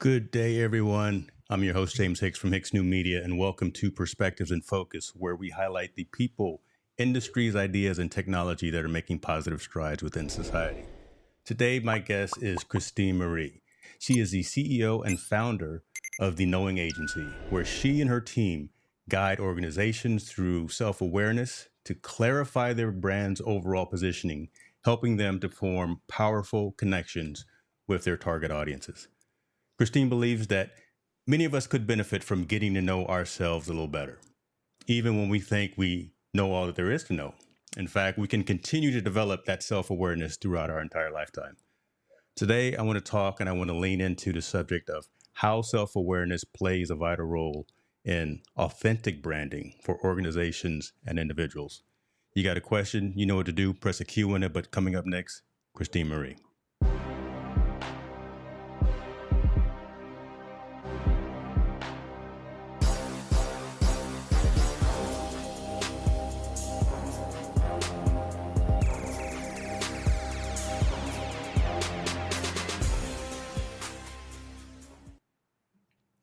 Good day, everyone. I'm your host, James Hicks from Hicks New Media, and welcome to Perspectives in Focus, where we highlight the people, industries, ideas, and technology that are making positive strides within society. Today, my guest is Christine Marie. She is the CEO and founder of the Knowing Agency, where she and her team guide organizations through self awareness to clarify their brand's overall positioning, helping them to form powerful connections with their target audiences. Christine believes that many of us could benefit from getting to know ourselves a little better, even when we think we know all that there is to know. In fact, we can continue to develop that self awareness throughout our entire lifetime. Today, I want to talk and I want to lean into the subject of how self awareness plays a vital role in authentic branding for organizations and individuals. You got a question, you know what to do, press a Q in it. But coming up next, Christine Marie.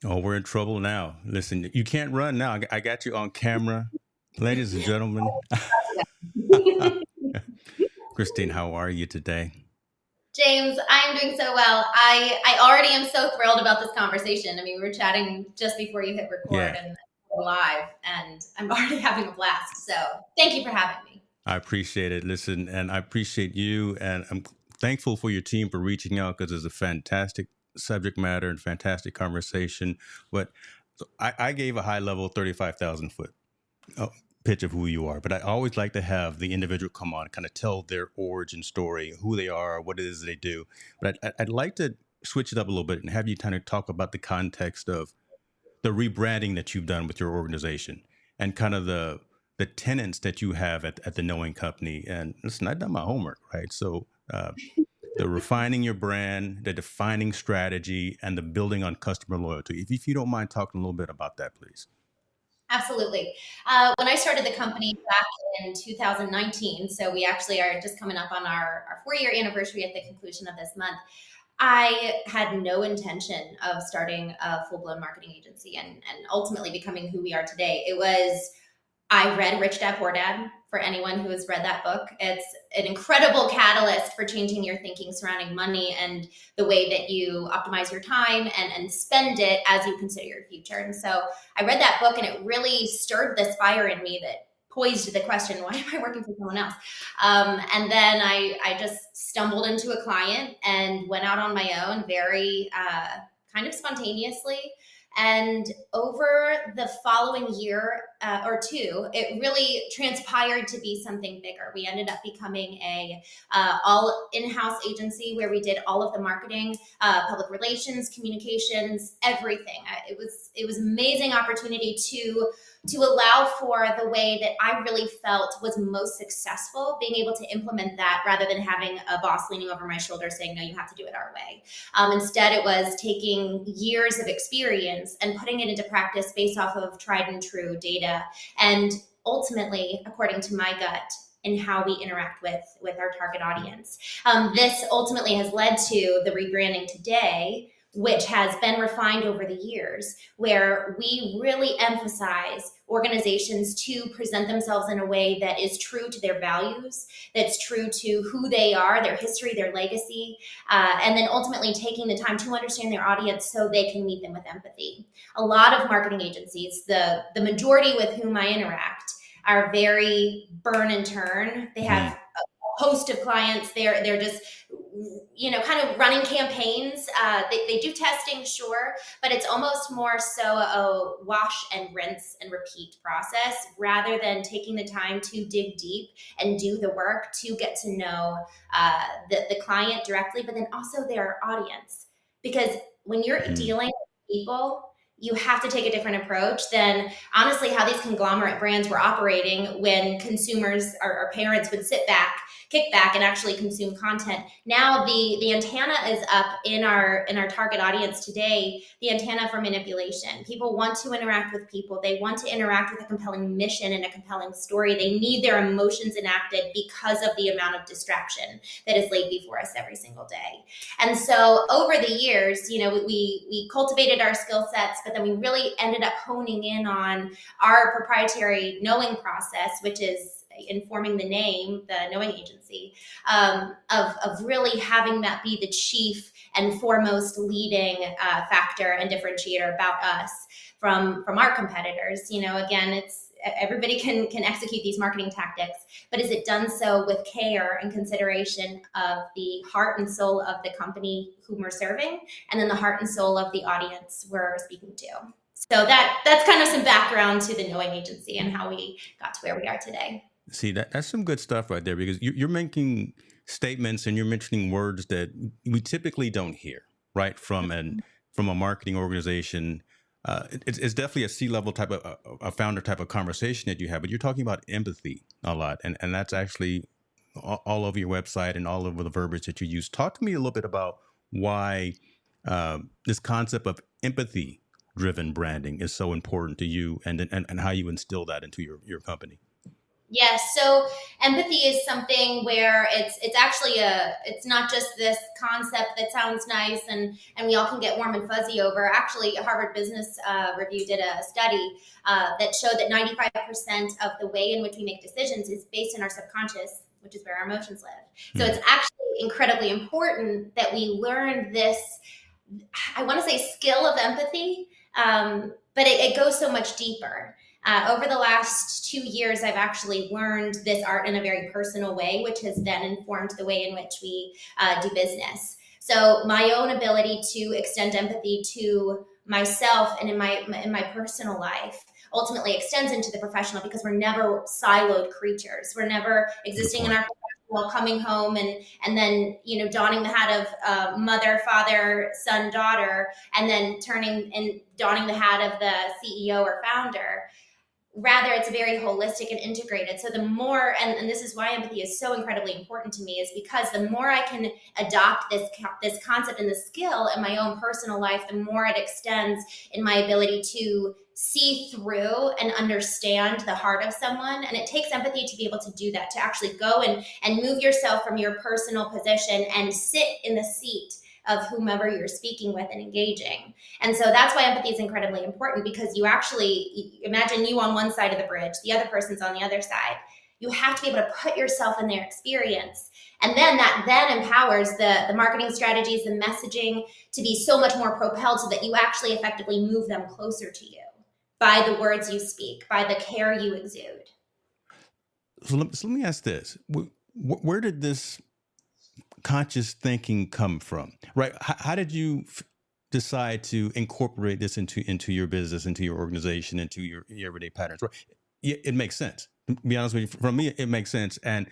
Oh, we're in trouble now. Listen, you can't run now. I got you on camera. Ladies and gentlemen, Christine, how are you today? James, I'm doing so well. I already am so thrilled about this conversation. I mean, we were chatting just before you hit record Yeah, and we're live, and I'm already having a blast. So thank you for having me. I appreciate it. Listen, and I appreciate you, and I'm thankful for your team for reaching out because it's a fantastic subject matter and fantastic conversation. But I gave a high level 35,000 foot pitch of who you are, but I always like to have the individual come on, kind of tell their origin story, who they are, what it is they do. But I'd like to switch it up a little bit and have you kind of talk about the context of the rebranding that you've done with your organization and kind of the tenants that you have at the Knowing Company. And listen, I've done my homework, right? So the refining your brand, the defining strategy, and the building on customer loyalty. If you don't mind talking a little bit about that, please. Absolutely. When I started the company back in 2019, so we actually are just coming up on our 4-year anniversary at the conclusion of this month. I had no intention of starting a full blown marketing agency and ultimately becoming who we are today. I read Rich Dad Poor Dad. For anyone who has read that book, it's an incredible catalyst for changing your thinking surrounding money and the way that you optimize your time and spend it as you consider your future. And so I read that book and it really stirred this fire in me that posed the question, why am I working for someone else? And then I just stumbled into a client and went out on my own very kind of spontaneously. And over the following year or two, it really transpired to be something bigger. We ended up becoming a all in-house agency where we did all of the marketing, public relations, communications, everything. It was amazing opportunity to allow for the way that I really felt was most successful, being able to implement that rather than having a boss leaning over my shoulder saying, no, you have to do it our way. Instead, it was taking years of experience and putting it into practice based off of tried and true data. And ultimately, according to my gut, in how we interact with our target audience. This ultimately has led to the rebranding today, which has been refined over the years, where we really emphasize organizations to present themselves in a way that is true to their values, that's true to who they are, their history, their legacy, and then ultimately taking the time to understand their audience so they can meet them with empathy. A lot of marketing agencies, the majority with whom I interact, are very burn and turn. They have a host of clients. They're just kind of running campaigns. They do testing, sure, but it's almost more so a wash and rinse and repeat process rather than taking the time to dig deep and do the work to get to know the client directly, but then also their audience. Because when you're dealing with people, you have to take a different approach than honestly how these conglomerate brands were operating when consumers or parents would sit back, kick back and actually consume content. Now the antenna is up in our target audience today, the antenna for manipulation. People want to interact with people. They want to interact with a compelling mission and a compelling story. They need their emotions enacted because of the amount of distraction that is laid before us every single day. And so over the years, we cultivated our skill sets, but then we really ended up honing in on our proprietary knowing process, which is informing the name, the knowing agency, of really having that be the chief and foremost leading factor and differentiator about us from our competitors. Again, it's everybody can execute these marketing tactics, but is it done so with care and consideration of the heart and soul of the company whom we're serving, and then the heart and soul of the audience we're speaking to? So that's kind of some background to the knowing agency and how we got to where we are today. See, that's some good stuff right there, because you're making statements and you're mentioning words that we typically don't hear, right? From a marketing organization. It's definitely a C-level type of a founder type of conversation that you have, but you're talking about empathy a lot. And that's actually all over your website and all over the verbiage that you use. Talk to me a little bit about why this concept of empathy driven branding is so important to you, and how you instill that into your company. Yes. So empathy is something where it's actually it's not just this concept that sounds nice and we all can get warm and fuzzy over. Actually, Harvard Business Review did a study that showed that 95% of the way in which we make decisions is based in our subconscious, which is where our emotions live. So it's actually incredibly important that we learn this, I want to say, skill of empathy, but it goes so much deeper. Over the last 2 years, I've actually learned this art in a very personal way, which has then informed the way in which we do business. So my own ability to extend empathy to myself and in my personal life ultimately extends into the professional, because we're never siloed creatures. We're never existing in our professional, coming home and then donning the hat of mother, father, son, daughter, and then turning and donning the hat of the CEO or founder. Rather, it's very holistic and integrated. So the more, and this is why empathy is so incredibly important to me, is because the more I can adopt this concept and the skill in my own personal life, the more it extends in my ability to see through and understand the heart of someone. And it takes empathy to be able to do that, to actually go and move yourself from your personal position and sit in the seat of whomever you're speaking with and engaging. And so that's why empathy is incredibly important, because you actually imagine you on one side of the bridge, the other person's on the other side. You have to be able to put yourself in their experience. And then that then empowers the marketing strategies and messaging to be so much more propelled, so that you actually effectively move them closer to you by the words you speak, by the care you exude. So let me ask this. Where did this conscious thinking come from, right? How did you decide to incorporate this into your business, into your organization, into your everyday patterns? Right? It makes sense. To be honest with you, from me, it makes sense. And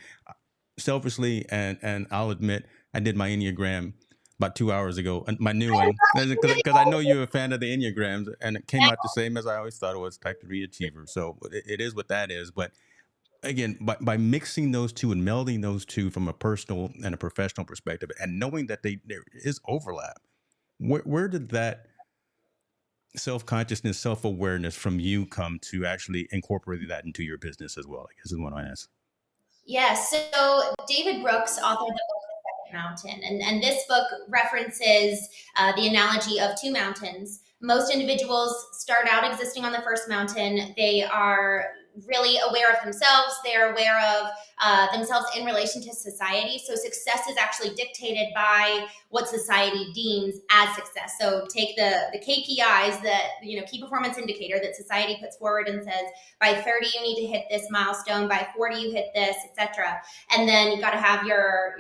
selfishly, and I'll admit, I did my Enneagram about 2 hours ago, my new one, because I know you're a fan of the Enneagrams, and it came out the same as I always thought it was, type 3 achiever. So it is what that is. But again, by mixing those two and melding those two from a personal and a professional perspective, and knowing that there is overlap, where did that self-consciousness, self-awareness from you come to actually incorporate that into your business as well, I guess is what I ask. Yes. So David Brooks authored the book The Second Mountain, and this book references the analogy of two mountains. Most individuals start out existing on the first mountain. They are really aware of themselves. They're aware of themselves in relation to society. So success is actually dictated by what society deems as success. So take the KPIs, that key performance indicator that society puts forward and says, by 30 you need to hit this milestone, by 40 you hit this, etc. And then you've got to have your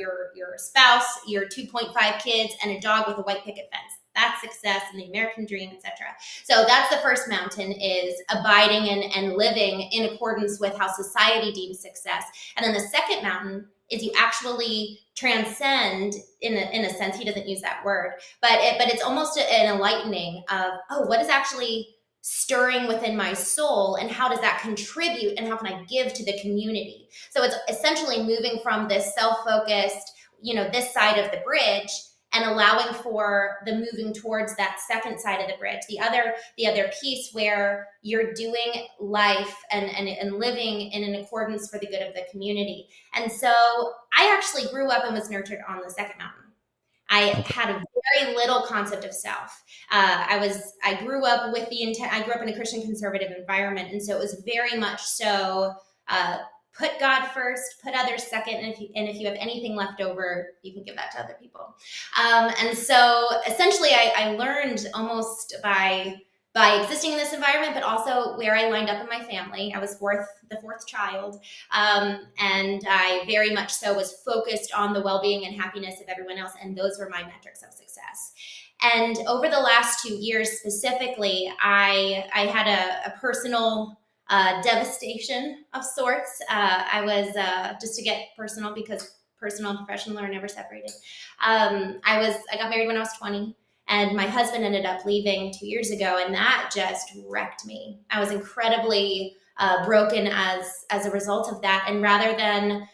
spouse, your 2.5 kids, and a dog with a white picket fence. That's success and the American dream, etc. So that's the first mountain, is abiding and living in accordance with how society deems success. And then the second mountain is you actually transcend, in a sense, he doesn't use that word, but it's almost an enlightening of, what is actually stirring within my soul, and how does that contribute, and how can I give to the community? So it's essentially moving from this self-focused, this side of the bridge, and allowing for the moving towards that second side of the bridge, the other piece where you're doing life and living in accordance for the good of the community. And so I actually grew up and was nurtured on the second mountain. I had a very little concept of self. I grew up with the intent. I grew up in a Christian conservative environment, and so it was very much so. Put God first, put others second, and if you have anything left over, you can give that to other people. And so essentially, I learned almost by existing in this environment, but also where I lined up in my family. I was the fourth child, and I very much so was focused on the well-being and happiness of everyone else, and those were my metrics of success. And over the last 2 years specifically, I had a personal devastation of sorts. I was, just to get personal, because personal and professional are never separated. I got married when I was 20, and my husband ended up leaving 2 years ago, and that just wrecked me. I was incredibly broken as a result of that. And rather than,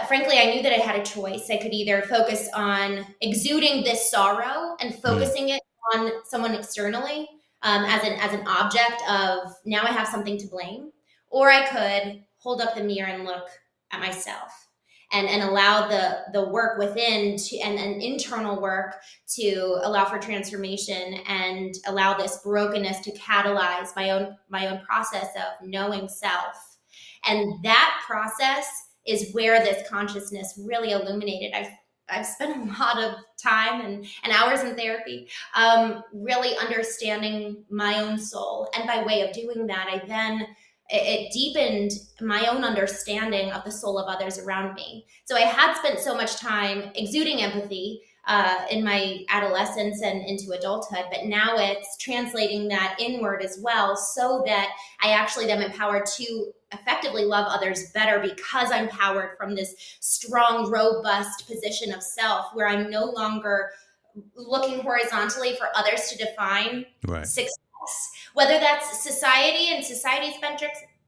frankly, I knew that I had a choice. I could either focus on exuding this sorrow and focusing it on someone externally, as an object of, now I have something to blame, or I could hold up the mirror and look at myself and allow the work within and internal work to allow for transformation and allow this brokenness to catalyze my own process of knowing self. And that process is where this consciousness really illuminated. I've spent a lot of time and hours in therapy, really understanding my own soul. And by way of doing that, it deepened my own understanding of the soul of others around me. So I had spent so much time exuding empathy in my adolescence and into adulthood, but now it's translating that inward as well, so that I actually am empowered to effectively love others better, because I'm powered from this strong, robust position of self, where I'm no longer looking horizontally for others to define success, whether that's society and society's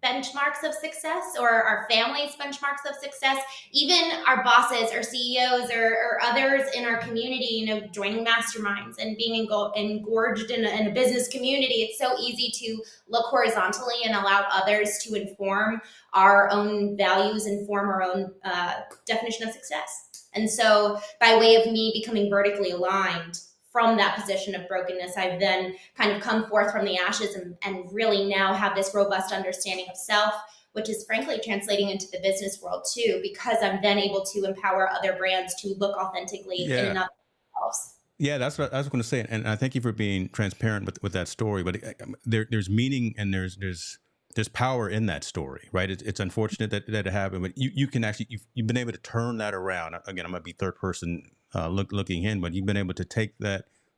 benchmarks of success, or our family's benchmarks of success, even our bosses or CEOs or others in our community, joining masterminds and being engorged in a business community. It's so easy to look horizontally and allow others to inform our own values and form our own definition of success. And so by way of me becoming vertically aligned from that position of brokenness, I've then kind of come forth from the ashes and really now have this robust understanding of self, which is frankly translating into the business world too, because I'm then able to empower other brands to look authentically in and of themselves. Yeah, that's what I was going to say. And I thank you for being transparent with that story. But there's meaning and there's power in that story, right? It's unfortunate that it happened, but you can actually, you've been able to turn that around. Again, I'm going to be third person looking in, but you've been able to take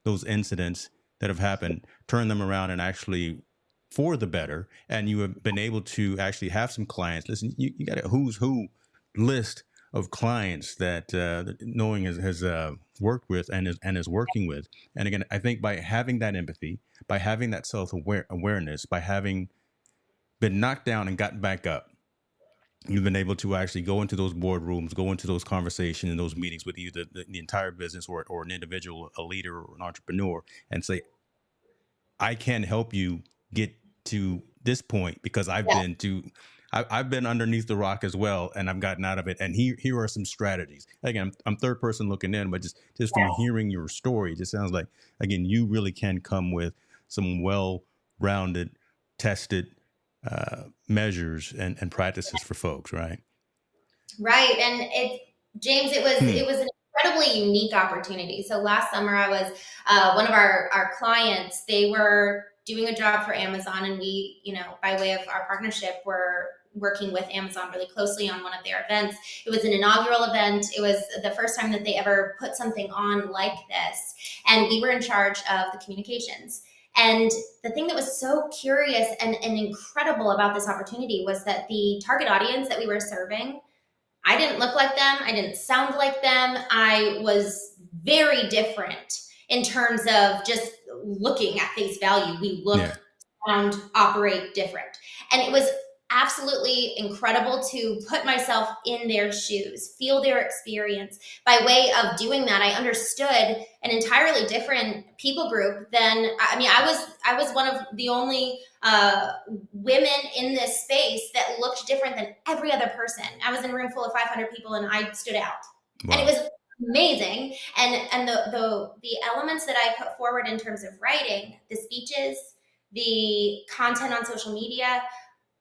those incidents that have happened, turn them around and actually for the better. And you have been able to actually have some clients. Listen, you got a who's who list of clients that Knowing has worked with and is working with. And again, I think by having that empathy, by having that self-awareness, by having been knocked down and gotten back up, you've been able to actually go into those boardrooms, go into those conversations and those meetings with either the entire business or an individual, a leader or an entrepreneur, and say, I can help you get to this point because I've been underneath the rock as well, and I've gotten out of it. And here are some strategies. Again, I'm third person looking in, but just from hearing your story, it just sounds like, again, you really can come with some well-rounded, tested measures and practices for folks, right? Right. And James, it was an incredibly unique opportunity. So last summer I was one of our clients, they were doing a job for Amazon, and we, by way of our partnership, were working with Amazon really closely on one of their events. It was an inaugural event. It was the first time that they ever put something on like this. And we were in charge of the communications. And the thing that was so curious and incredible about this opportunity was that the target audience that we were serving, I didn't look like them. I didn't sound like them. I was very different in terms of just looking at face value. We look found operate different. And it was absolutely incredible to put myself in their shoes, feel their experience. By way of doing that, I understood an entirely different people group than, I mean, I was one of the only women in this space that looked different than every other person. I was in a room full of 500 people and I stood out. And it Wow. was amazing. And the elements that I put forward in terms of writing, the speeches, the content on social media,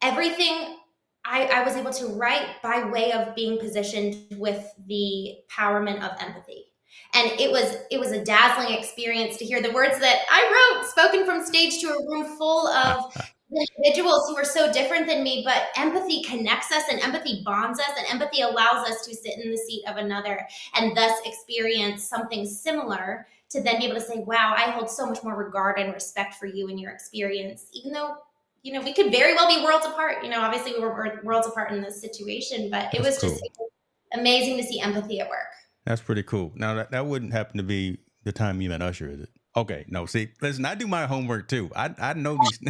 everything I was able to write by way of being positioned with the empowerment of empathy. And it was a dazzling experience to hear the words that I wrote spoken from stage to a room full of individuals who are so different than me, but empathy connects us and empathy bonds us and empathy allows us to sit in the seat of another and thus experience something similar, to then be able to say, wow, I hold so much more regard and respect for you and your experience, even though, we could very well be worlds apart. Obviously we were worlds apart in this situation, but it That's was just cool. amazing to see empathy at work. That's pretty cool. Now that wouldn't happen to be the time you met Usher, is it? Okay, no. See, listen, I do my homework too. I know these.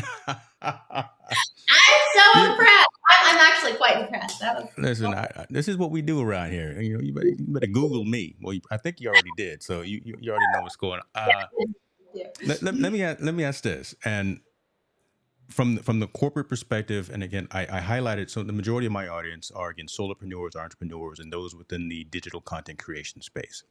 I'm so You impressed. I'm actually quite impressed. That was listen. This is what we do around here. And, you better Google me. Well, I think you already did, so you already know what's going on. Let me ask this, and from the corporate perspective, and again, I highlighted. So the majority of my audience are again solopreneurs, entrepreneurs, and those within the digital content creation space.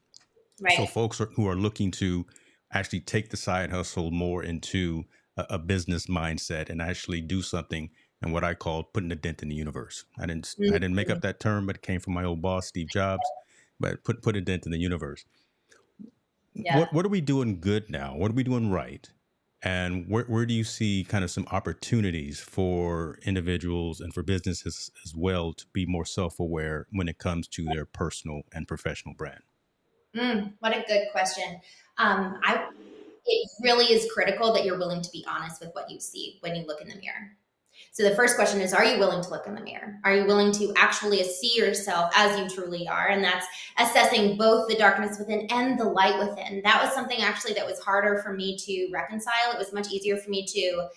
So right. folks who are looking to actually take the side hustle more into a business mindset and actually do something and what I call putting a dent in the universe. I didn't make Mhm. up that term, but it came from my old boss, Steve Jobs. But put a dent in the universe. Yeah. What are we doing good now? What are we doing right? And where do you see kind of some opportunities for individuals and for businesses as well to be more self-aware when it comes to their personal and professional brand? What a good question. I It really is critical that you're willing to be honest with what you see when you look in the mirror. So the first question is, are you willing to look in the mirror? Are you willing to actually see yourself as you truly are? And that's assessing both the darkness within and the light within. That was something actually that was harder for me to reconcile. It was much easier for me to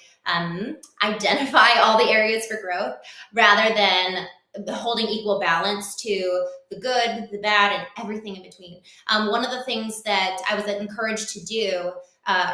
identify all the areas for growth rather than holding equal balance to the good, the bad, and everything in between. One of the things that I was encouraged to do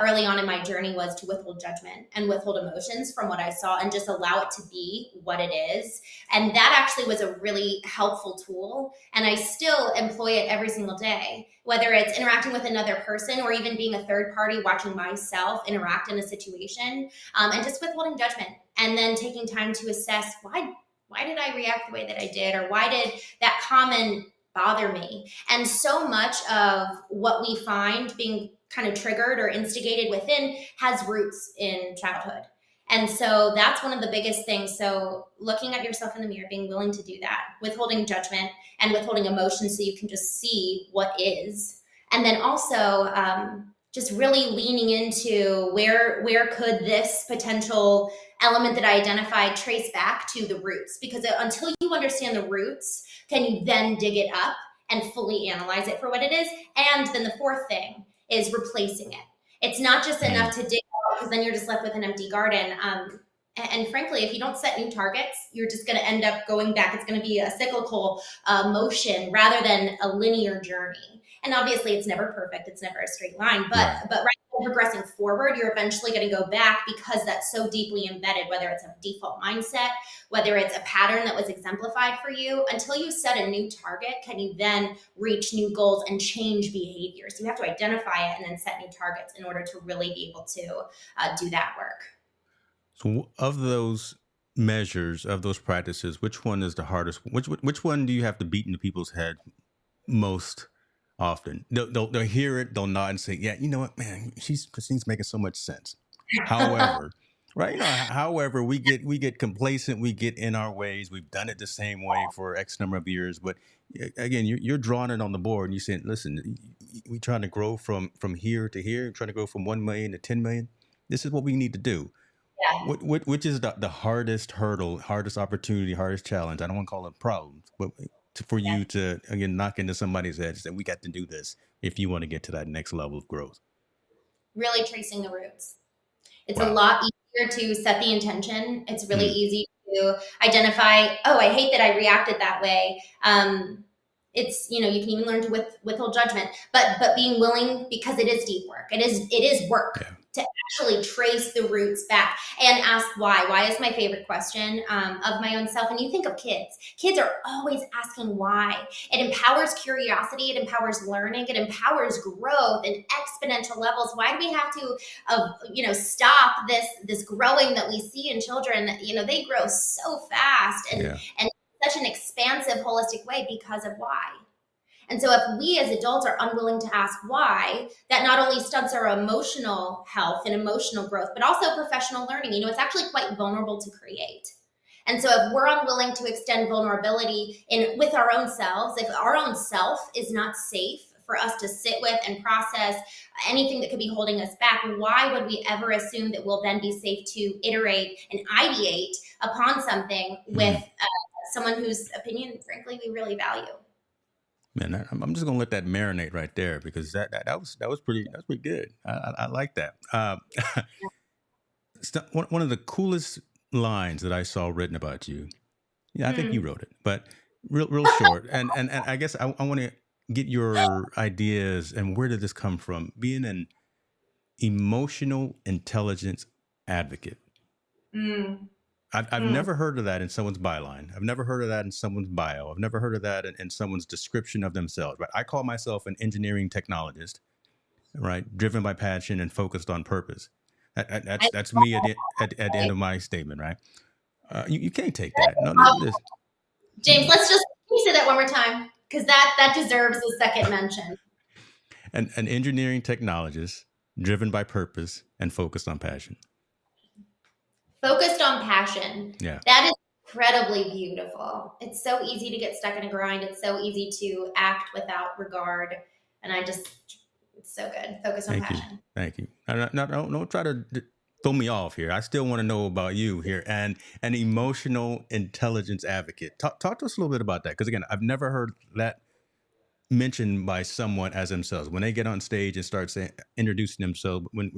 early on in my journey was to withhold judgment and withhold emotions from what I saw and just allow it to be what it is. And that actually was a really helpful tool. And I still employ it every single day, whether it's interacting with another person or even being a third party watching myself interact in a situation, and just withholding judgment and then taking time to assess why did I react the way that I did, or why did that comment bother me? And so much of what we find being kind of triggered or instigated within has roots in childhood. And so that's one of the biggest things. So looking at yourself in the mirror, being willing to do that, withholding judgment and withholding emotion so you can just see what is. And then also just really leaning into where could this potential element that I identified trace back to the roots, because until you understand the roots, can you then dig it up and fully analyze it for what it is. And then the fourth thing is replacing it. It's not just Mm, enough to dig out, because then you're just left with an empty garden. And frankly, if you don't set new targets, you're just going to end up going back. It's going to be a cyclical motion rather than a linear journey. And obviously, it's never perfect. It's never a straight line. But right. right than progressing forward, you're eventually going to go back because that's so deeply embedded. Whether it's a default mindset, whether it's a pattern that was exemplified for you, until you set a new target, can you then reach new goals and change behaviors? You have to identify it and then set new targets in order to really be able to do that work. So of those measures, of those practices, which one is the hardest? Which one do you have to beat into people's head most often? They'll hear it, they'll nod and say, "Yeah, you know what, man, Christine's making so much sense." However, right? However, we get complacent, we get in our ways. We've done it the same way for X number of years, but again, you're drawing it on the board, and you're saying, "Listen, we trying to grow from here to here, trying to go from 1 million to 10 million. This is what we need to do." Yeah. Which is the hardest hurdle, hardest opportunity, hardest challenge? I don't want to call it problems, but for Yeah. you to again knock into somebody's head and say, "We got to do this if you want to get to that next level of growth." Really tracing the roots. It's a Wow. lot easier to set the intention. It's really Mm, easy to identify, oh, I hate that I reacted that way. It's, you can even learn to withhold judgment, but being willing, because it is deep work. It is work yeah. to actually trace the roots back and ask why. Why is my favorite question of my own self. And you think of kids. Kids are always asking why. It empowers curiosity. It empowers learning. It empowers growth in exponential levels. Why do we have to, stop this growing that we see in children? They grow so fast Yeah. and such an expansive, holistic way because of why. And so if we as adults are unwilling to ask why, that not only stunts our emotional health and emotional growth, but also professional learning. It's actually quite vulnerable to create. And so if we're unwilling to extend vulnerability with our own selves, if our own self is not safe for us to sit with and process anything that could be holding us back, why would we ever assume that we'll then be safe to iterate and ideate upon something with Mm. someone whose opinion, frankly, we really value? Man, I'm just gonna let that marinate right there because that was pretty good. I like that. One of the coolest lines that I saw written about you. Yeah, I think you Hmm. wrote it, but real short. And I guess I want to get your ideas and where did this come from? Being an emotional intelligence advocate. Mm. I've Mm. never heard of that in someone's byline. I've never heard of that in someone's bio. I've never heard of that in someone's description of themselves. But I call myself an engineering technologist, right? Driven by passion and focused on purpose. I That's me at the end of my statement, right? You can't take that. No, this. James, can you say that one more time? Because that deserves a second mention. An engineering technologist driven by purpose and focused on passion. Focused on passion. Yeah. That is incredibly beautiful. It's so easy to get stuck in a grind. It's so easy to act without regard. And it's so good. Focus on Thank you. passion. Thank you. Don't try to throw me off here. I still want to know about you here and an emotional intelligence advocate. Talk to us a little bit about that. Because again, I've never heard that mentioned by someone as themselves. When they get on stage and start saying, introducing themselves, when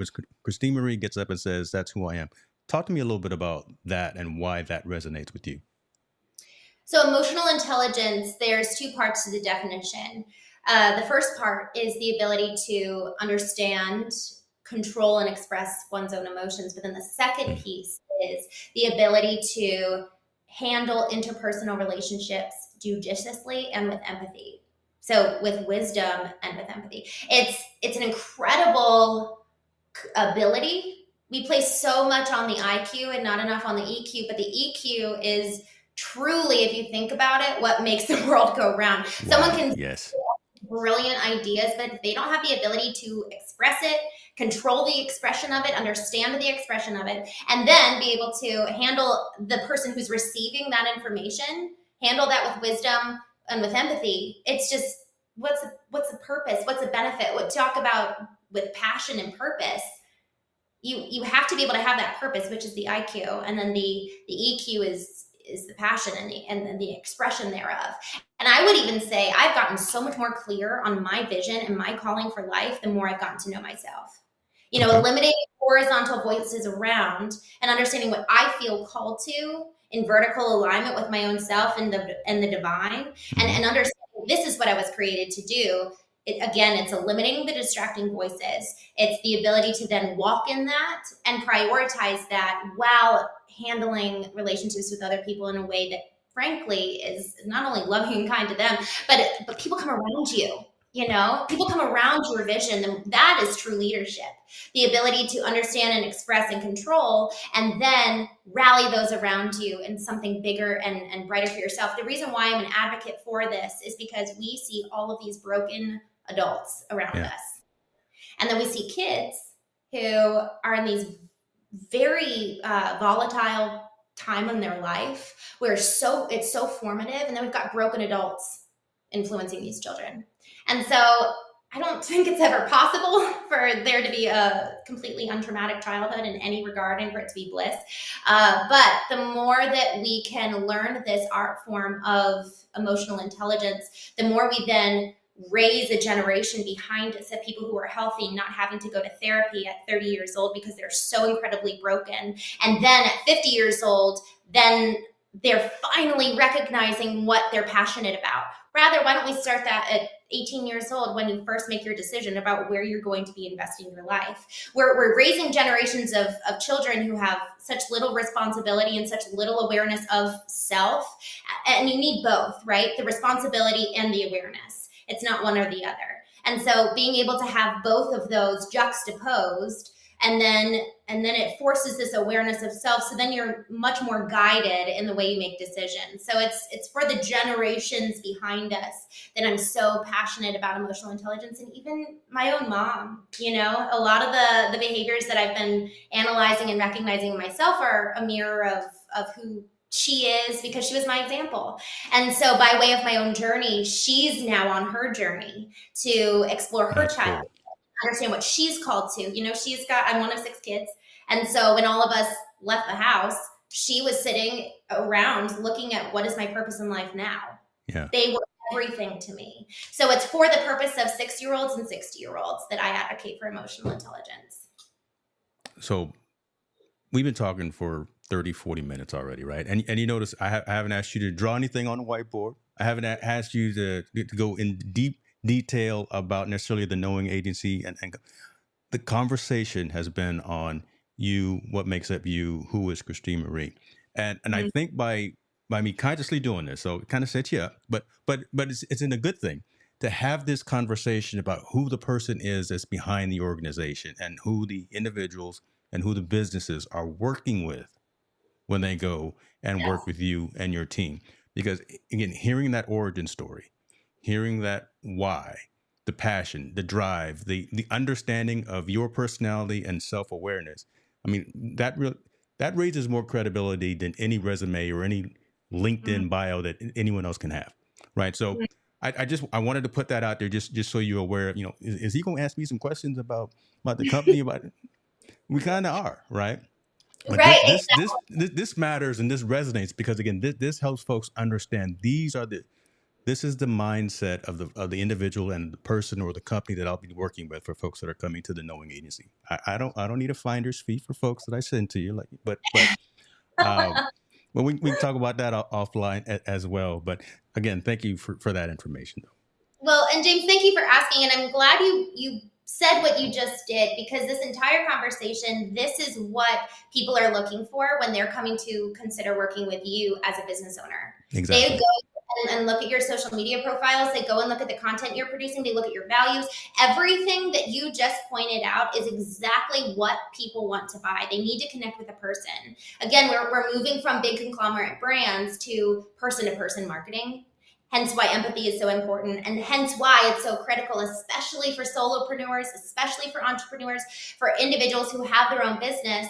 Christine Marie gets up and says, that's who I am. Talk to me a little bit about that and why that resonates with you. So, emotional intelligence, there's two parts to the definition. The first part is the ability to understand, control, and express one's own emotions. But then the second Mm. piece is the ability to handle interpersonal relationships judiciously and with empathy. So, with wisdom and with empathy. It's an incredible ability. We place so much on the IQ and not enough on the EQ, but the EQ is truly, if you think about it, what makes the world go round. Someone Wow. can Yes. brilliant ideas, but if they don't have the ability to express it, control the expression of it, understand the expression of it, and then be able to handle the person who's receiving that information, handle that with wisdom and with empathy, it's just what's the purpose? What's the benefit? What talk about with passion and purpose? You have to be able to have that purpose, which is the IQ, and then the EQ is the passion and the expression thereof. And I would even say I've gotten so much more clear on my vision and my calling for life the more I've gotten to know myself. Okay. Eliminating horizontal voices around and understanding what I feel called to in vertical alignment with my own self and the divine, Mm-hmm. and understanding this is what I was created to do. Again, it's eliminating the distracting voices. It's the ability to then walk in that and prioritize that while handling relationships with other people in a way that, frankly, is not only loving and kind to them, but people come around you. People come around your vision, and that is true leadership. The ability to understand and express and control, and then rally those around you in something bigger and brighter for yourself. The reason why I'm an advocate for this is because we see all of these broken adults around Yeah. us. And then we see kids who are in these very volatile time in their life where it's so formative. And then we've got broken adults influencing these children. And so I don't think it's ever possible for there to be a completely untraumatic childhood in any regard and for it to be bliss. But the more that we can learn this art form of emotional intelligence, the more we then raise a generation behind us of people who are healthy, not having to go to therapy at 30 years old because they're so incredibly broken. And then at 50 years old, then they're finally recognizing what they're passionate about. Rather, why don't we start that at 18 years old when you first make your decision about where you're going to be investing your life? We're raising generations of children who have such little responsibility and such little awareness of self. And you need both, right? The responsibility and the awareness. It's not one or the other. And so being able to have both of those juxtaposed, and then it forces this awareness of self. So then you're much more guided in the way you make decisions. So it's for the generations behind us that I'm so passionate about emotional intelligence. And even my own mom, a lot of the behaviors that I've been analyzing and recognizing in myself are a mirror of who she is, because she was my example. And so by way of my own journey, she's now on her journey to explore her child. Cool. Understand what she's called to. I'm one of 6 kids. And so when all of us left the house, she was sitting around looking at, what is my purpose in life now? Yeah. They were everything to me. So it's for the purpose of 6-year-olds and 60-year-olds that I advocate for emotional intelligence. So we've been talking for 30, 40 minutes already, right? And you notice I haven't asked you to draw anything on the whiteboard. I haven't asked you to go in deep detail about necessarily the knowing agency, and the conversation has been on you, what makes up you, who is Christine Marie, and I think by me consciously doing this, so it kind of sets you up, but it's in a good thing to have this conversation about who the person is that's behind the organization and who the individuals and who the businesses are working with when they go and work with you and your team. Because again, hearing that origin story, hearing that why, the passion, the drive, the understanding of your personality and self-awareness, I mean, that raises more credibility than any resume or any LinkedIn bio that anyone else can have, right? So I wanted to put that out there just so you're aware. Is he going to ask me some questions about the company? About it? We kind of are, right? But Right. this matters and this resonates because again, this helps folks understand this is the mindset of the individual and the person or the company that I'll be working with for folks that are coming to the knowing agency. I don't need a finder's fee for folks that I send to you, but we can talk about that offline as well. But again, thank you for that information. Well, and James, thank you for asking. And I'm glad you said what you just did, because this entire conversation, this is what people are looking for when they're coming to consider working with you as a business owner. Exactly. They go and look at your social media profiles. They go and look at the content you're producing. They look at your values. Everything that you just pointed out is exactly what people want to buy. They need to connect with a person. Again, we're moving from big conglomerate brands to person-to-person marketing. Hence why empathy is so important, and hence why it's so critical, especially for solopreneurs, especially for entrepreneurs, for individuals who have their own business,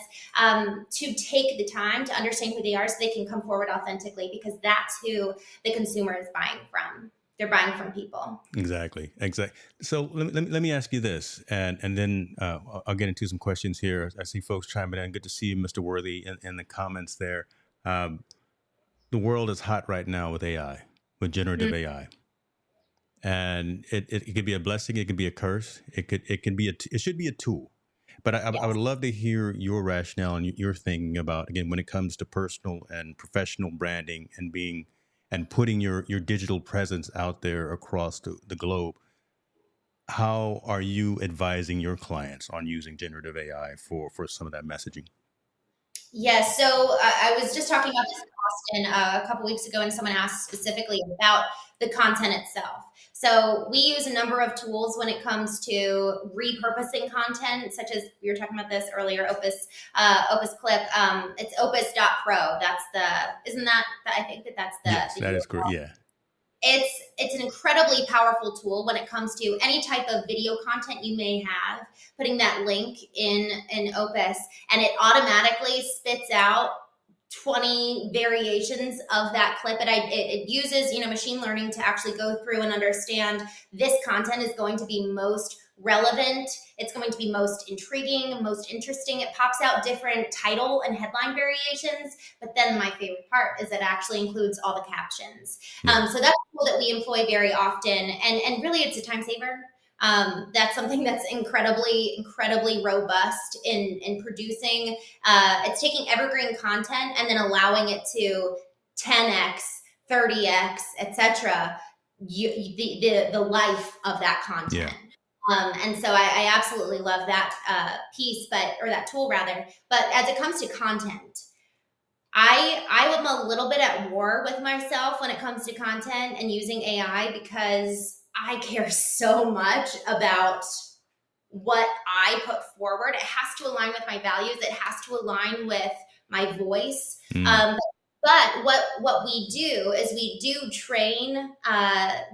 to take the time to understand who they are so they can come forward authentically, because that's who the consumer is buying from. They're buying from people. Exactly. So let me ask you this, and then I'll get into some questions here. I see folks chiming in. Good to see you, Mr. Worthy, in the comments there. The world is hot right now with AI. With generative AI, and it could be a blessing, it could be a curse, it should be a tool. But I would love to hear your rationale and your thinking about, again, when it comes to personal and professional branding and putting your digital presence out there across the globe. How are you advising your clients on using generative AI for some of that messaging? Yes. So I was just talking about this in Austin a couple weeks ago, and someone asked specifically about the content itself. So we use a number of tools when it comes to repurposing content, such as we were talking about this earlier, Opus Clip. It's opus.pro. I think that's the. Yes, the that is URL. correct. Yeah. It's an incredibly powerful tool when it comes to any type of video content you may have, putting that link in Opus, and it automatically spits out 20 variations of that clip. It uses machine learning to actually go through and understand this content is going to be most relevant. It's going to be most intriguing, most interesting. It pops out different title and headline variations. But then my favorite part is it actually includes all the captions. So that's a tool that we employ very often. And really, it's a time saver. That's something that's incredibly robust in producing. It's taking evergreen content and then allowing it to 10x, 30x, etc. The life of that content. And so I absolutely love that piece, or that tool rather. But as it comes to content, I am a little bit at war with myself when it comes to content and using AI, because I care so much about what I put forward. It has to align with my values. It has to align with my voice. But what we do is we do train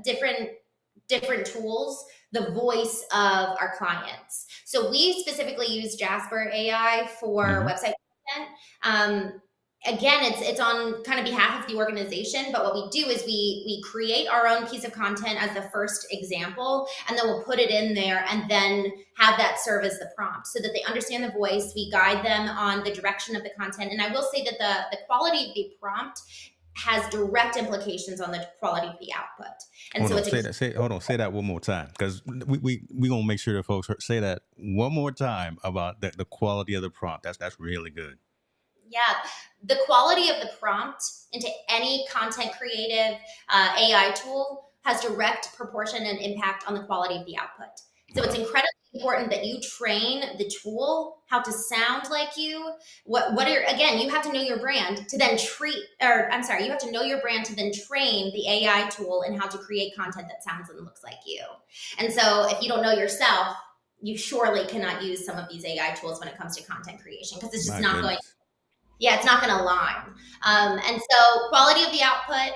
different tools, the voice of our clients. So we specifically use Jasper AI for website content. Again, it's on kind of behalf of the organization, but what we do is we create our own piece of content as the first example, and then we'll put it in there and then have that serve as the prompt so that they understand the voice. We guide them on the direction of the content. And I will say that the quality of the prompt has direct implications on the quality of the output. And say that one more time, because we gonna make sure that folks say that one more time about the quality of the prompt. That's really good. Yeah, the quality of the prompt into any content creative AI tool has direct proportion and impact on the quality of the output. So it's incredibly important that you train the tool how to sound like you. Again, you have to know your brand to then you have to know your brand to then train the AI tool in how to create content that sounds and looks like you. And so if you don't know yourself, you surely cannot use some of these AI tools when it comes to content creation, because it's just not going. Yeah, it's not going to align. And so quality of the output,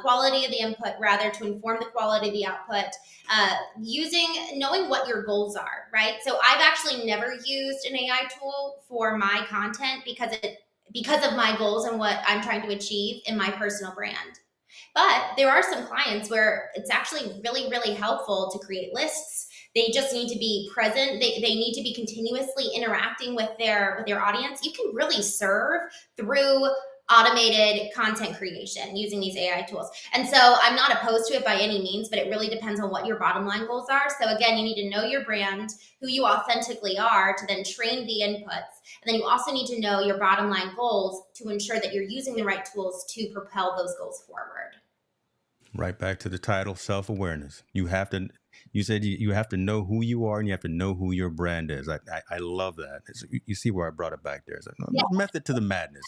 quality of the input, rather, to inform the quality of the output, knowing what your goals are, right? So I've actually never used an AI tool for my content because of my goals and what I'm trying to achieve in my personal brand. But there are some clients where it's actually really, really helpful to create lists. They just need to be present. They need to be continuously interacting with their audience. You can really serve through automated content creation using these AI tools. And so I'm not opposed to it by any means, but it really depends on what your bottom line goals are. So again, you need to know your brand, who you authentically are, to then train the inputs. And then you also need to know your bottom line goals to ensure that you're using the right tools to propel those goals forward. Right back to the title, self-awareness. You said you have to know who you are, and you have to know who your brand is. I love that. You see where I brought it back there. It's method to the madness.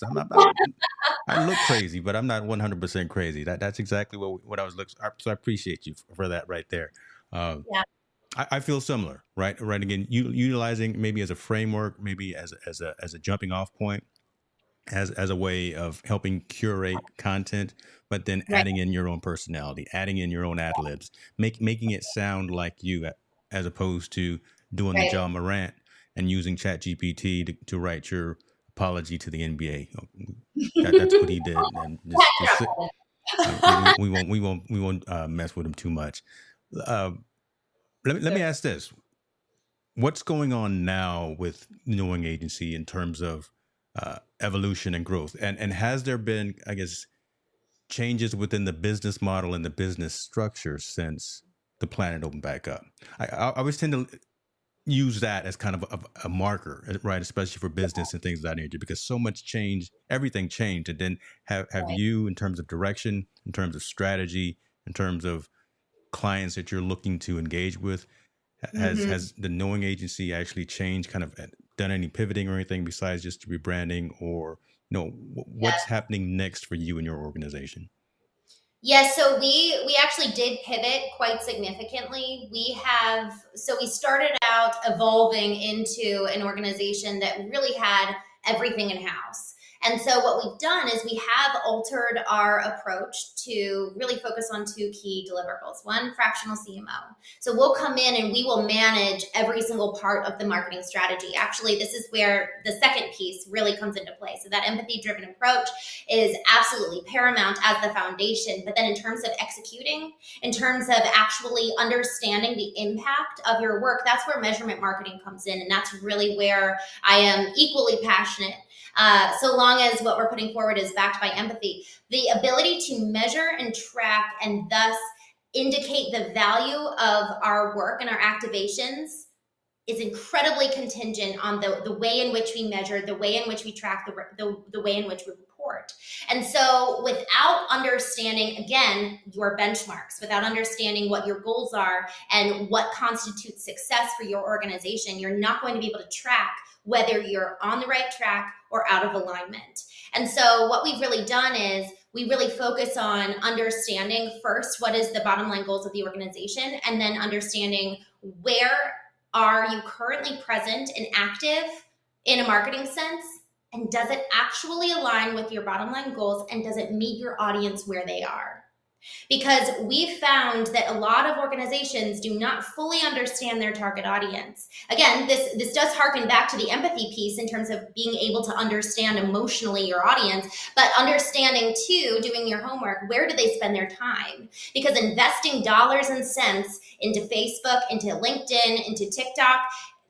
I look crazy, but I'm not 100% crazy. That's exactly what I was looking. So I appreciate you for that right there. I feel similar, right? Again, utilizing maybe as a framework, maybe as a jumping off point, as a way of helping curate content, but then adding in your own personality, adding in your own ad libs, making it sound like you, as opposed to doing the John Morant and using ChatGPT to write your apology to the NBA. That's what he did, and we won't mess with him too much. Let me ask this: what's going on now with Knowing Agency in terms of evolution and growth, and has there been, I guess, changes within the business model and the business structure since the planet opened back up? I always tend to use that as kind of a marker, right? Especially for business and things of that nature, because so much change, everything changed. And then have you, in terms of direction, in terms of strategy, in terms of clients that you're looking to engage with, has the Knowing Agency actually changed, kind of done any pivoting or anything besides just rebranding, or what's happening next for you and your organization? Yes, so we actually did pivot quite significantly. We started out evolving into an organization that really had everything in-house. And so what we've done is we have altered our approach to really focus on two key deliverables. One, fractional CMO. So we'll come in and we will manage every single part of the marketing strategy. Actually, this is where the second piece really comes into play. So that empathy-driven approach is absolutely paramount as the foundation. But then in terms of executing, in terms of actually understanding the impact of your work, that's where measurement marketing comes in. And that's really where I am equally passionate. So long as what we're putting forward is backed by empathy. The ability to measure and track and thus indicate the value of our work and our activations is incredibly contingent on the way in which we measure, the way in which we track, the way in which we report. And so without understanding, again, your benchmarks, without understanding what your goals are and what constitutes success for your organization, you're not going to be able to track whether you're on the right track or out of alignment. And so what we've really done is we really focus on understanding first, what is the bottom line goals of the organization, and then understanding where are you currently present and active in a marketing sense, and does it actually align with your bottom line goals, and does it meet your audience where they are? Because we've found that a lot of organizations do not fully understand their target audience. Again, this does harken back to the empathy piece in terms of being able to understand emotionally your audience, but understanding too, doing your homework, where do they spend their time? Because investing dollars and cents into Facebook, into LinkedIn, into TikTok,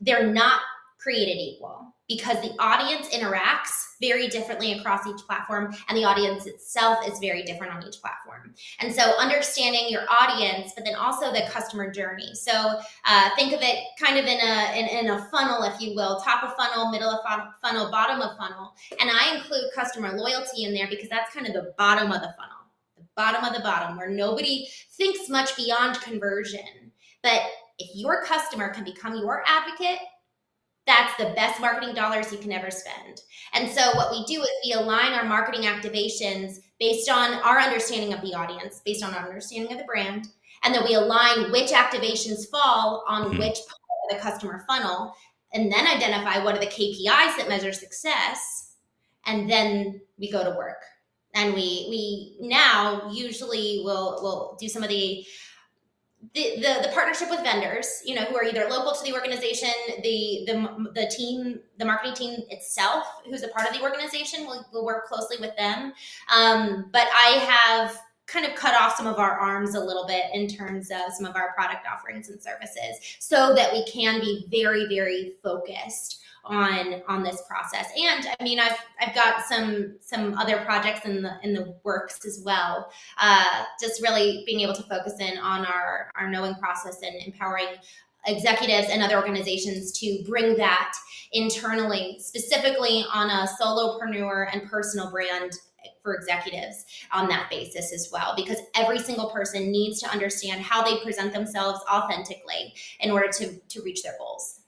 they're not created equal, because the audience interacts very differently across each platform, and the audience itself is very different on each platform. And so understanding your audience, but then also the customer journey. So think of it kind of in a funnel, if you will, top of funnel, middle of funnel, bottom of funnel. And I include customer loyalty in there because that's kind of the bottom of the funnel, the bottom of the bottom, where nobody thinks much beyond conversion. But if your customer can become your advocate, that's the best marketing dollars you can ever spend. And so what we do is we align our marketing activations based on our understanding of the audience, based on our understanding of the brand, and then we align which activations fall on which part of the customer funnel, and then identify what are the KPIs that measure success, and then we go to work. And we now usually will do some of the partnership with vendors, who are either local to the organization, the team, the marketing team itself, who's a part of the organization, will work closely with them. But I have kind of cut off some of our arms a little bit in terms of some of our product offerings and services, so that we can be very, very focused on this process. And I mean, I've got some other projects in the works as well. Just really being able to focus in on our knowing process and empowering executives and other organizations to bring that internally, specifically on a solopreneur and personal brand for executives on that basis as well, because every single person needs to understand how they present themselves authentically in order to reach their goals.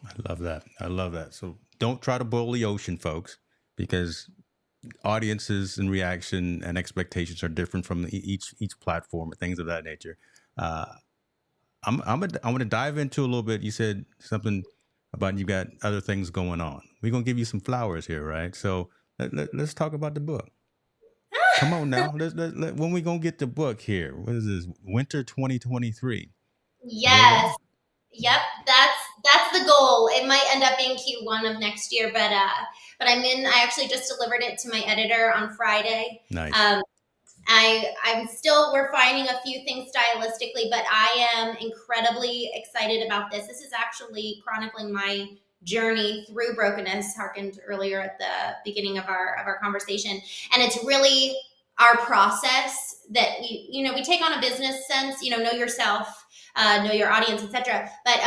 I love that. I love that. So don't try to boil the ocean, folks, because audiences and reaction and expectations are different from each platform and things of that nature. I'm going to dive into a little bit. You said something about you got other things going on. We're going to give you some flowers here, right? So let's talk about the book. Come on now. When we going to get the book here? What is this? Winter 2023. Yes. Yep, that's the goal. It might end up being Q1 of next year, but I actually just delivered it to my editor on Friday. Nice. We're finding a few things stylistically, but I am incredibly excited about this. This is actually chronicling my journey through brokenness, harkened earlier at the beginning of our conversation. And it's really our process that we take on a business sense, know yourself, know your audience, etc. But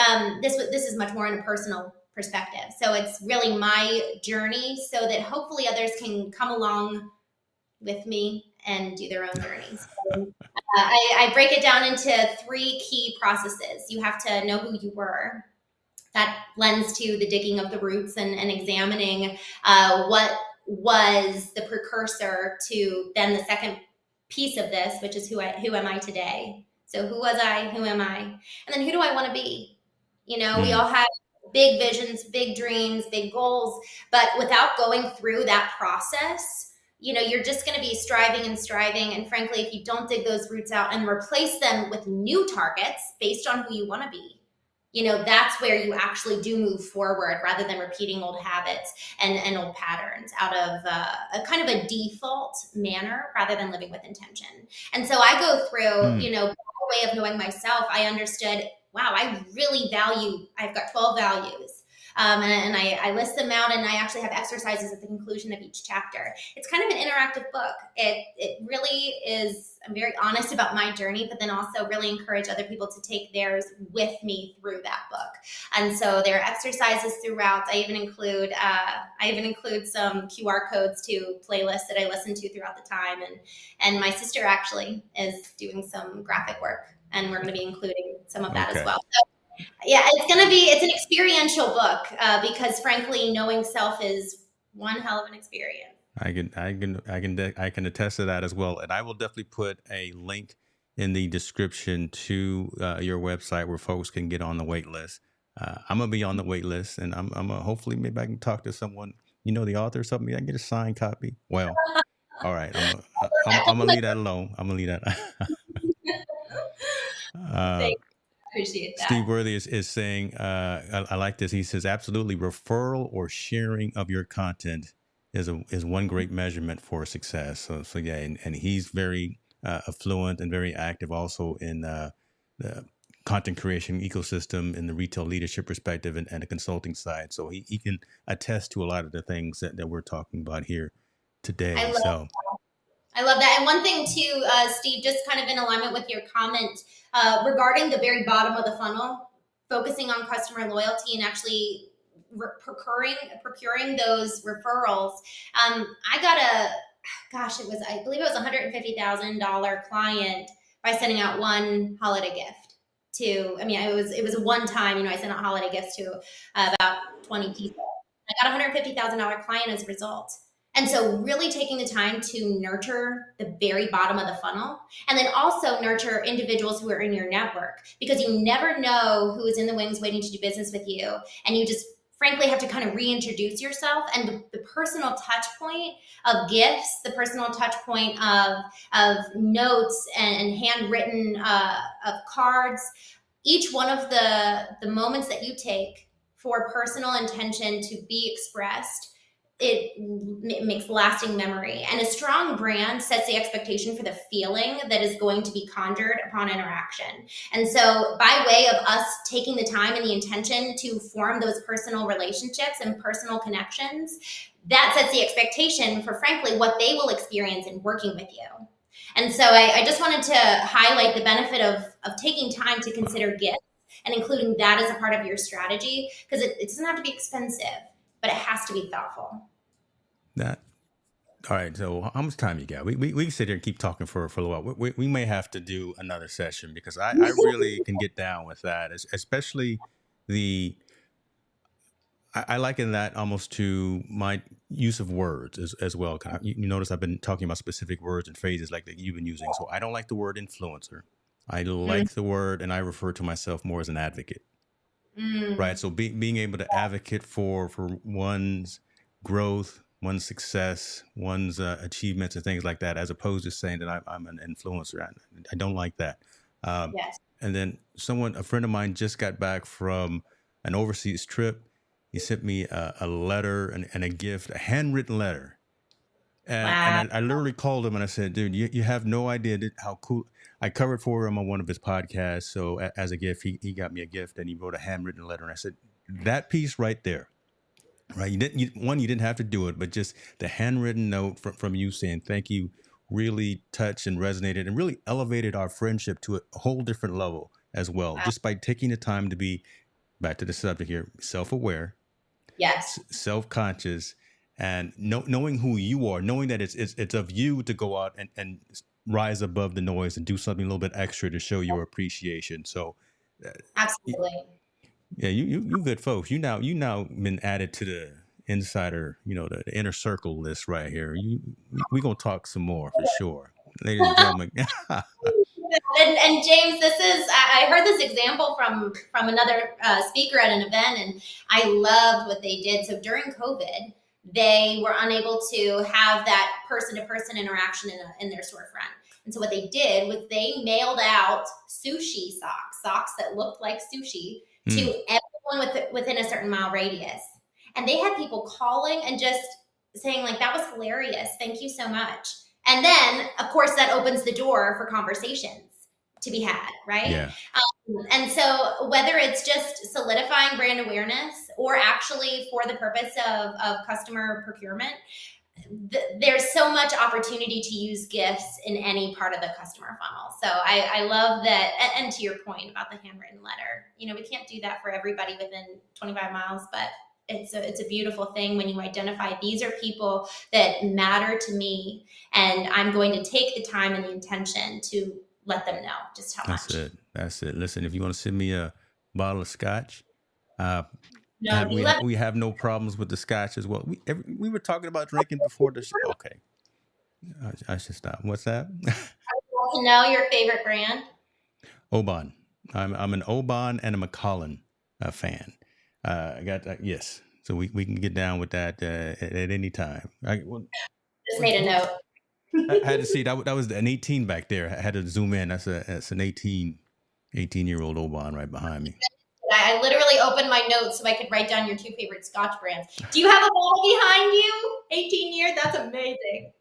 this is much more in a personal perspective. So it's really my journey, so that hopefully others can come along with me and do their own journeys. So, I break it down into 3 key processes. You have to know who you were. That lends to the digging of the roots and examining what was the precursor to then the second piece of this, which is who am I today? So who was I? Who am I? And then who do I want to be? We all have big visions, big dreams, big goals, but without going through that process, you're just going to be striving and striving. And frankly, if you don't dig those roots out and replace them with new targets based on who you want to be, that's where you actually do move forward rather than repeating old habits and old patterns out of a kind of a default manner rather than living with intention. And so I go through, by way of knowing myself, I understood, wow, I've got 12 values. And I list them out, and I actually have exercises at the conclusion of each chapter. It's kind of an interactive book. It really is. I'm very honest about my journey, but then also really encourage other people to take theirs with me through that book. And so there are exercises throughout. I even include some QR codes to playlists that I listen to throughout the time. And my sister actually is doing some graphic work, and we're going to be including some of that as well. So, yeah, it's an experiential book because frankly, knowing self is one hell of an experience. I can attest to that as well. And I will definitely put a link in the description to your website where folks can get on the wait list. I'm going to be on the wait list, and I'm going to hopefully maybe I can talk to someone, the author or something. I can get a signed copy. Well, all right. I'm going to leave that alone. I'm going to leave that. Appreciate that. Steve Worthy is saying, I like this. He says, absolutely, referral or sharing of your content is one great measurement for success. So yeah, and he's very affluent and very active also in the content creation ecosystem in the retail leadership perspective and the consulting side. So he can attest to a lot of the things that we're talking about here today. I love that. And one thing too, Steve, just kind of in alignment with your comment regarding the very bottom of the funnel, focusing on customer loyalty and actually procuring those referrals. I got I believe it was $150,000 client by sending out one holiday gift it was a one time, I sent out holiday gifts to about 20 people. I got a $150,000 client as a result. And so really taking the time to nurture the very bottom of the funnel, and then also nurture individuals who are in your network, because you never know who is in the wings waiting to do business with you. And you just frankly have to kind of reintroduce yourself, and the personal touch point of gifts, the personal touch point of notes and handwritten of cards, each one of the moments that you take for personal intention to be expressed, it makes lasting memory. And a strong brand sets the expectation for the feeling that is going to be conjured upon interaction. And so by way of us taking the time and the intention to form those personal relationships and personal connections, that sets the expectation for frankly what they will experience in working with you. And so I just wanted to highlight the benefit of taking time to consider gifts and including that as a part of your strategy, because it doesn't have to be expensive, but it has to be thoughtful. All right. So how much time you got? We can sit here and keep talking for a little while. We may have to do another session because I really can get down with that, especially I liken that almost to my use of words as well. You notice I've been talking about specific words and phrases like that you've been using. So I don't like the word influencer. I like the word, and I refer to myself more as an advocate. Right. So being able to advocate for one's growth, one's success, one's achievements and things like that, as opposed to saying that I'm an influencer. I don't like that. Yes. And then a friend of mine just got back from an overseas trip. He sent me a letter and a gift, a handwritten letter. And I literally called him and I said, dude, you have no idea how cool. I covered for him on one of his podcasts. So as a gift, he got me a gift and he wrote a handwritten letter. And I said, that piece right there, right? You didn't have to do it, but just the handwritten note from you saying thank you really touched and resonated and really elevated our friendship to a whole different level as well. Just by taking the time to be, back to the subject here, self-aware, yes, self-conscious, and knowing who you are, knowing that it's of you to go out and rise above the noise and do something a little bit extra to show your appreciation. So absolutely. Yeah, you good folks. You now been added to the insider, the inner circle list right here. We gonna talk some more for sure, ladies and gentlemen. And James, I heard this example from another speaker at an event, and I loved what they did. So during COVID, they were unable to have that person-to-person interaction in their storefront. And so what they did was they mailed out sushi socks that looked like sushi to everyone within a certain mile radius. And they had people calling and just saying like, that was hilarious. Thank you so much. And then, of course, that opens the door for conversations to be had, right? Yeah. And so whether it's just solidifying brand awareness or actually for the purpose of customer procurement, there's so much opportunity to use gifts in any part of the customer funnel. So I love that. And to your point about the handwritten letter, we can't do that for everybody within 25 miles, but it's a beautiful thing when you identify these are people that matter to me, and I'm going to take the time and the intention to let them know just how much. That's it. Listen, if you want to send me a bottle of scotch, No, we have no problems with the scotch as well. We were talking about drinking before the show. Okay, I should stop. What's that? to know your favorite brand. Oban. I'm an Oban and a Macallan fan. I got yes, so we can get down with that at any time. Just made a note. I had to see that was an 18 back there. I had to zoom in. That's an 18-year-old Oban right behind me. I literally opened my notes so I could write down your two favorite Scotch brands. Do you have a bottle behind you? 18 years? That's amazing.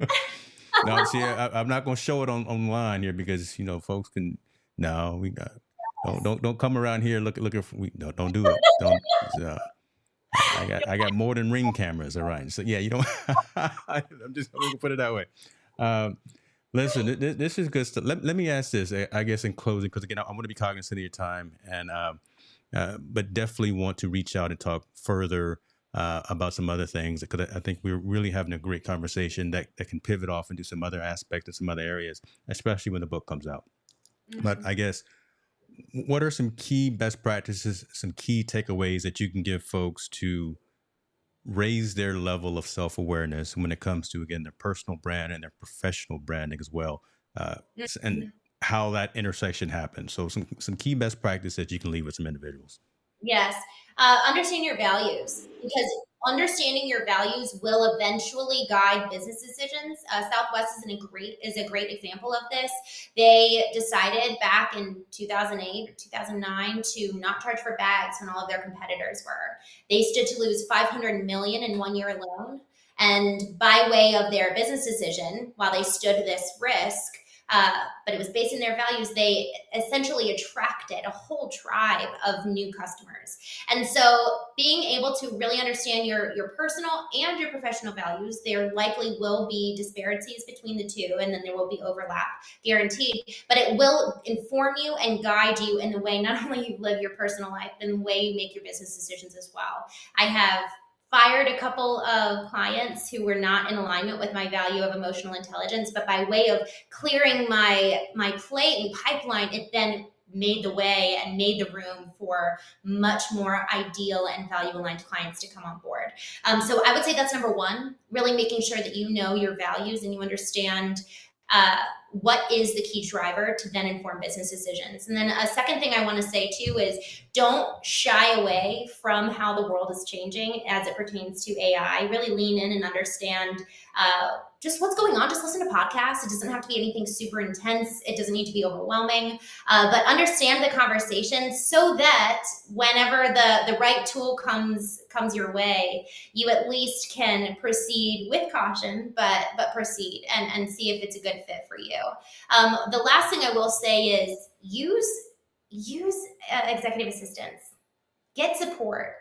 No, see, I'm not going to show it online here because folks can. No, we don't come around here looking for. Don't do it. Don't. I got more than Ring cameras. All right. So yeah, I'm just going to put it that way. Listen, this is good stuff. Let me ask this, I guess, in closing, because again, I want to be cognizant of your time, and but definitely want to reach out and talk further about some other things, because I think we're really having a great conversation that can pivot off into some other aspects and some other areas, especially when the book comes out. Mm-hmm. But I guess, what are some key best practices, some key takeaways that you can give folks to raise their level of self-awareness when it comes to, again, their personal brand and their professional branding as well, and how that intersection happens? So some key best practice that you can leave with some individuals. Yes. Understand your values, because understanding your values will eventually guide business decisions. Southwest is a great example of this. They decided back in 2008 or 2009 to not charge for bags when all of their competitors were. They stood to lose $500 million in 1 year alone. And by way of their business decision, while they stood this risk, but it was based on their values, they essentially attracted a whole tribe of new customers. And so being able to really understand your personal and your professional values, there likely will be disparities between the two, and then there will be overlap, guaranteed, but it will inform you and guide you in the way not only you live your personal life, but in the way you make your business decisions as well. I have fired a couple of clients who were not in alignment with my value of emotional intelligence, but by way of clearing my plate and pipeline, it then made the way and made the room for much more ideal and value aligned clients to come on board. So I would say that's number one, really making sure that you know your values and you understand what is the key driver to then inform business decisions. And then a second thing I want to say too is don't shy away from how the world is changing as it pertains to AI. Really lean in and understand just what's going on. Just listen to podcasts. It doesn't have to be anything super intense. It doesn't need to be overwhelming, but understand the conversation so that whenever the right tool comes your way, you at least can proceed with caution, but proceed and see if it's a good fit for you. The last thing I will say is use executive assistants, get support,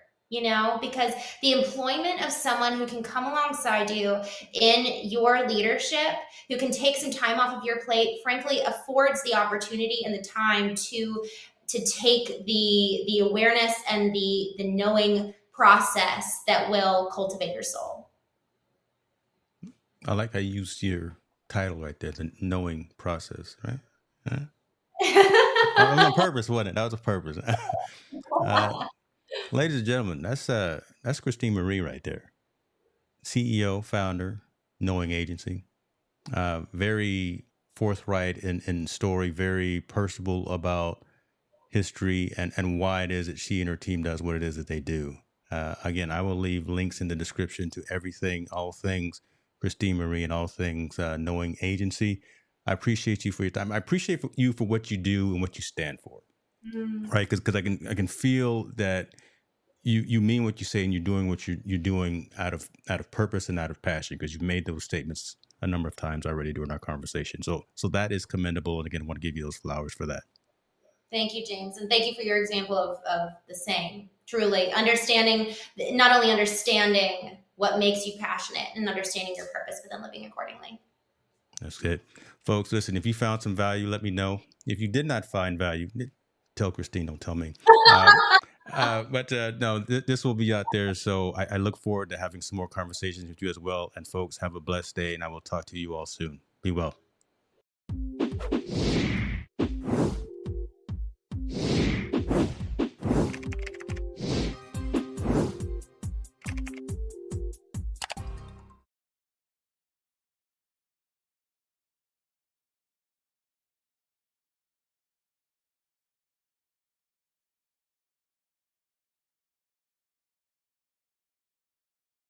because the employment of someone who can come alongside you in your leadership, who can take some time off of your plate, frankly, affords the opportunity and the time to take the awareness and the knowing process that will cultivate your soul. I like how you used your title right there, the knowing process, right? Huh? That was on purpose, wasn't it? That was a purpose. Ladies and gentlemen, that's Christine Marie right there, CEO, founder, Knowing Agency. Very forthright in story, very personable about history and why it is that she and her team does what it is that they do. Again, I will leave links in the description to everything, all things Christine Marie and all things Knowing Agency. I appreciate you for your time. I appreciate you for what you do and what you stand for, right? Because I can feel that you mean what you say and you're doing what you're doing out of purpose and out of passion, because you've made those statements a number of times already during our conversation. So that is commendable, and again, I want to give you those flowers for that. Thank you, James. And thank you for your example of the same. Truly understanding, not only understanding what makes you passionate and understanding your purpose, but then living accordingly. That's it. Folks, listen, if you found some value, let me know. If you did not find value, tell Christine, don't tell me. But no, this will be out there. So I look forward to having some more conversations with you as well. And folks, have a blessed day, and I will talk to you all soon. Be well.